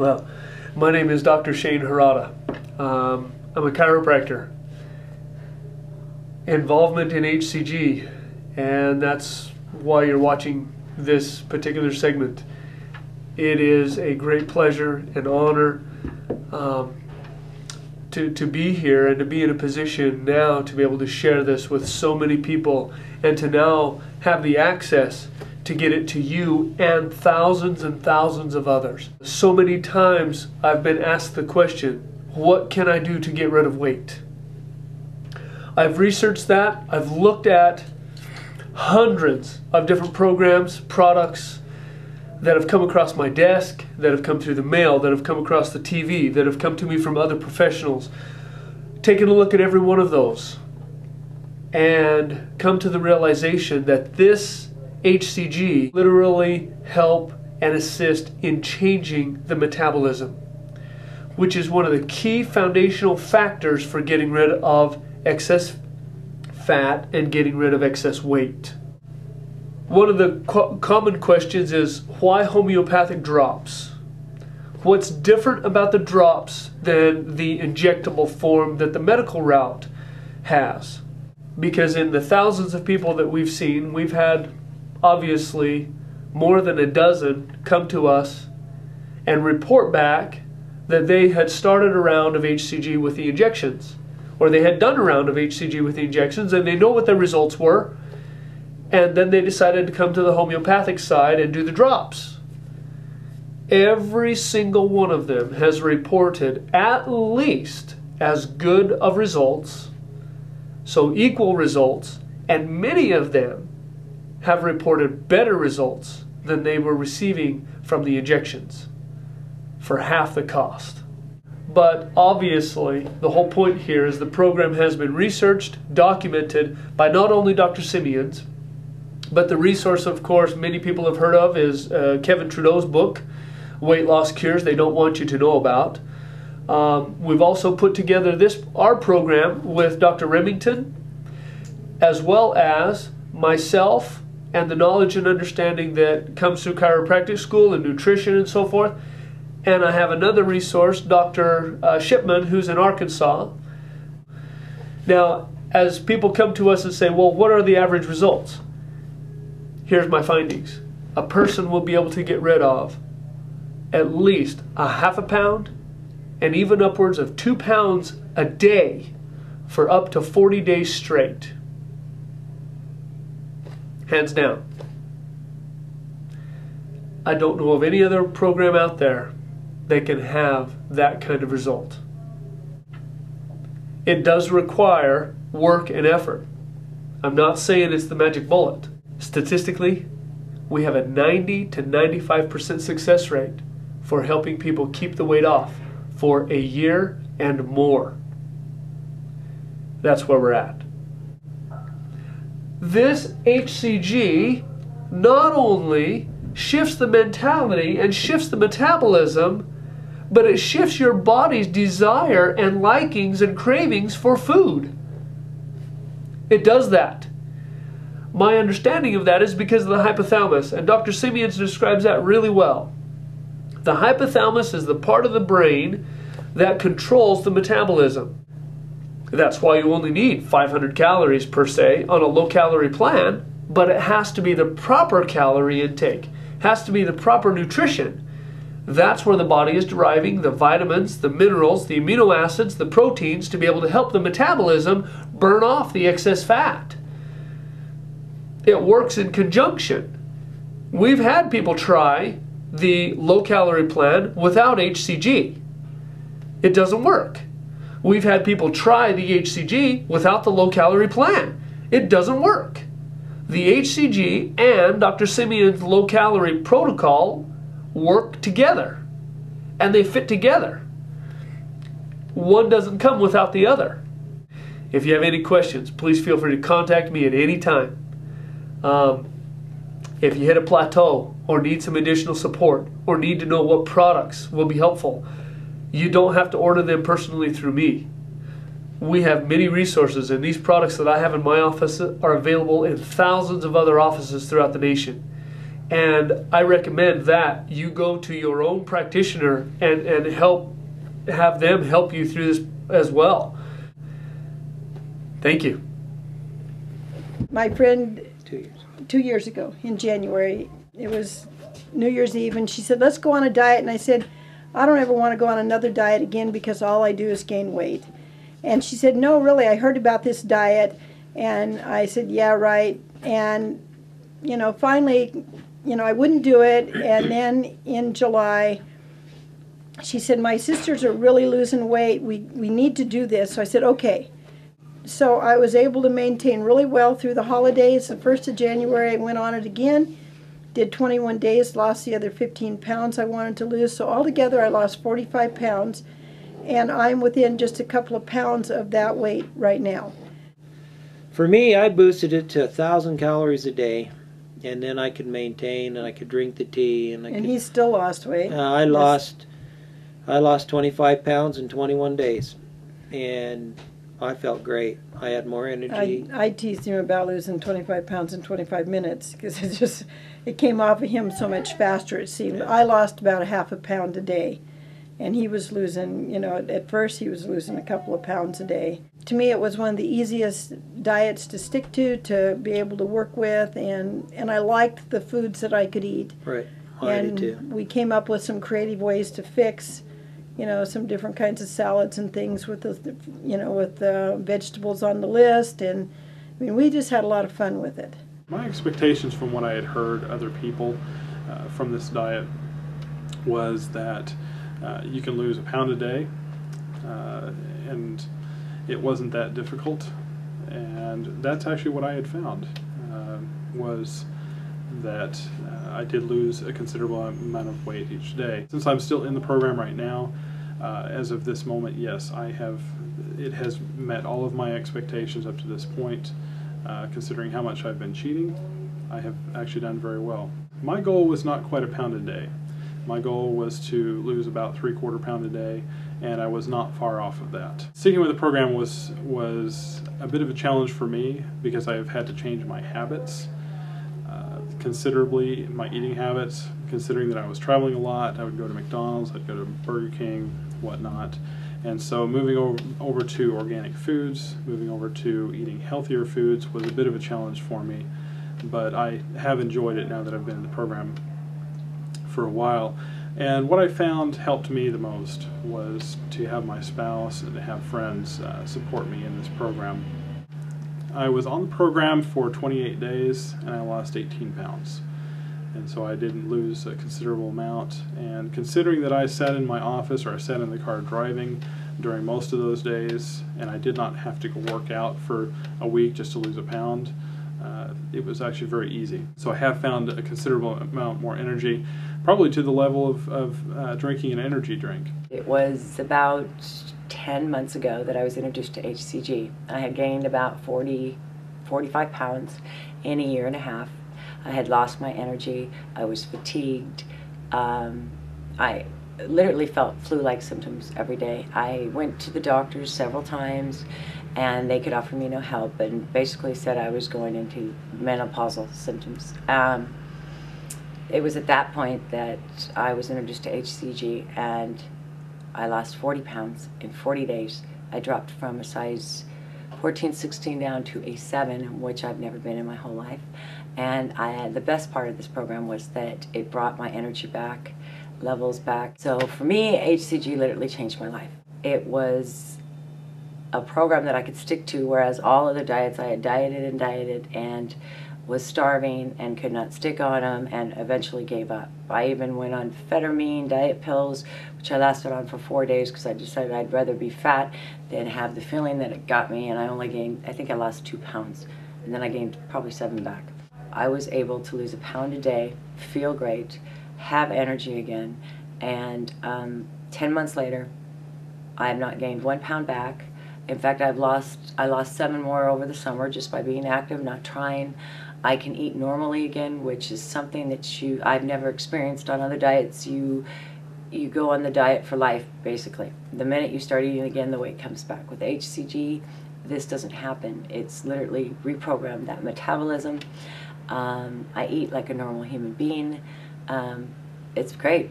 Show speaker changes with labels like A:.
A: Well, my name is Dr. Shane Harada. I'm a chiropractor. Involvement in HCG, and that's why you're watching this particular segment. It is a great pleasure and honor to be here and to be in a position now to be able to share this with so many people and to now have the access to get it to you and thousands of others. So many times I've been asked the question, what can I do to get rid of weight? I've researched that. I've looked at hundreds of different programs, products that have come across my desk, that have come through the mail, that have come across the TV, that have come to me from other professionals. Taken a look at every one of those and come to the realization that this HCG literally help and assist in changing the metabolism, which is one of the key foundational factors for getting rid of excess fat and getting rid of excess weight. One of the common questions is, why homeopathic drops? What's different about the drops than the injectable form that the medical route has? Because in the thousands of people that we've seen, we've had obviously more than a dozen come to us and report back that they had started a round of HCG with the injections, or they had done a round of HCG with the injections and they know what their results were, and then they decided to come to the homeopathic side and do the drops. Every single one of them has reported at least as good of results, so equal results, and many of them have reported better results than they were receiving from the injections for half the cost. But obviously, the whole point here is the program has been researched, documented by not only Dr. Simeons, but the resource, of course, many people have heard of is Kevin Trudeau's book, Weight Loss Cures They Don't Want You to Know About. We've also put together our program with Dr. Remington, as well as myself and the knowledge and understanding that comes through chiropractic school and nutrition and so forth. And I have another resource, Dr. Shipman, who's in Arkansas. Now, as people come to us and say, well, what are the average results? Here's my findings. A person will be able to get rid of at least a half a pound and even upwards of 2 pounds a day for up to 40 days straight. Hands down. I don't know of any other program out there that can have that kind of result. It does require work and effort. I'm not saying it's the magic bullet. Statistically, we have a 90 to 95% success rate for helping people keep the weight off for a year and more. That's where we're at. This HCG not only shifts the mentality and shifts the metabolism, but it shifts your body's desire and likings and cravings for food. It does that. My understanding of that is because of the hypothalamus, and Dr. Simeons describes that really well. The hypothalamus is the part of the brain that controls the metabolism. That's why you only need 500 calories per se on a low-calorie plan, but it has to be the proper calorie intake, has to be the proper nutrition. That's where the body is deriving the vitamins, the minerals, the amino acids, the proteins to be able to help the metabolism burn off the excess fat. It works in conjunction. We've had people try the low-calorie plan without HCG. It doesn't work. We've had people try the HCG without the low-calorie plan. It doesn't work. The HCG and Dr. Simeon's low-calorie protocol work together, and they fit together. One doesn't come without the other. If you have any questions, please feel free to contact me at any time. If you hit a plateau or need some additional support or need to know what products will be helpful, you don't have to order them personally through me. We have many resources, and these products that I have in my office are available in thousands of other offices throughout the nation. And I recommend that you go to your own practitioner and have them help you through this as well. Thank you.
B: My friend, 2 years ago in January, it was New Year's Eve, and she said, let's go on a diet. And I said, I don't ever want to go on another diet again because all I do is gain weight. And she said, no, really, I heard about this diet. And I said, yeah, right. And, you know, finally, you know, I wouldn't do it. And then in July, she said, my sisters are really losing weight. We need to do this. So I said, okay. So I was able to maintain really well through the holidays. The 1st of January, I went on it again, did 21 days, lost the other 15 pounds I wanted to lose. So altogether, I lost 45 pounds, and I'm within just a couple of pounds of that weight right now.
C: For me, I boosted it to 1,000 calories a day, and then I could maintain, and I could drink the tea, and
B: he still lost weight.
C: I lost 25 pounds in 21 days, and I felt great. I had more energy.
B: I teased him about losing 25 pounds in 25 minutes because it came off of him so much faster, it seemed. I lost about a half a pound a day, and he was losing, you know, at first he was losing a couple of pounds a day. To me, it was one of the easiest diets to stick to be able to work with, and I liked the foods that I could eat.
C: Right, I did too.
B: We came up with some creative ways to fix, you know, some different kinds of salads and things with the, you know, with the vegetables on the list, and I mean, we just had a lot of fun with it.
D: My expectations from what I had heard other people from this diet was that you can lose a pound a day, and it wasn't that difficult, and that's actually what I had found, was that I did lose a considerable amount of weight each day. Since I'm still in the program right now, as of this moment, yes, it has met all of my expectations up to this point. Considering how much I've been cheating, I have actually done very well. My goal was not quite a pound a day. My goal was to lose about 3/4 pound a day, and I was not far off of that. Sticking with the program was a bit of a challenge for me because I have had to change my habits considerably, my eating habits, considering that I was traveling a lot. I would go to McDonald's, I'd go to Burger King, whatnot. And so moving over to organic foods, moving over to eating healthier foods was a bit of a challenge for me, but I have enjoyed it now that I've been in the program for a while. And what I found helped me the most was to have my spouse and to have friends support me in this program. I was on the program for 28 days and I lost 18 pounds. And so I didn't lose a considerable amount. And considering that I sat in my office or I sat in the car driving during most of those days, and I did not have to go work out for a week just to lose a pound, it was actually very easy. So I have found a considerable amount more energy, probably to the level of drinking an energy drink.
E: It was about 10 months ago that I was introduced to HCG. I had gained about 45 pounds in a year and a half. I had lost my energy. I was fatigued. I literally felt flu-like symptoms every day. I went to the doctors several times and they could offer me no help and basically said I was going into menopausal symptoms. It was at that point that I was introduced to HCG and I lost 40 pounds in 40 days. I dropped from a size 14, 16 down to a 7, which I've never been in my whole life. And the best part of this program was that it brought my energy back, levels back. So for me, HCG literally changed my life. It was a program that I could stick to, whereas all other diets I had dieted and was starving and could not stick on them and eventually gave up. I even went on amphetamine diet pills, which I lasted on for 4 days because I decided I'd rather be fat than have the feeling that it got me, and I only gained, I think I lost 2 pounds, and then I gained probably 7 back. I was able to lose a pound a day, feel great, have energy again, and 10 months later, I have not gained 1 pound back. In fact, I lost 7 more over the summer just by being active, not trying. I can eat normally again, which is something that I've never experienced on other diets. You go on the diet for life, basically. The minute you start eating again, the weight comes back. With HCG, this doesn't happen. It's literally reprogrammed that metabolism. I eat like a normal human being. It's great.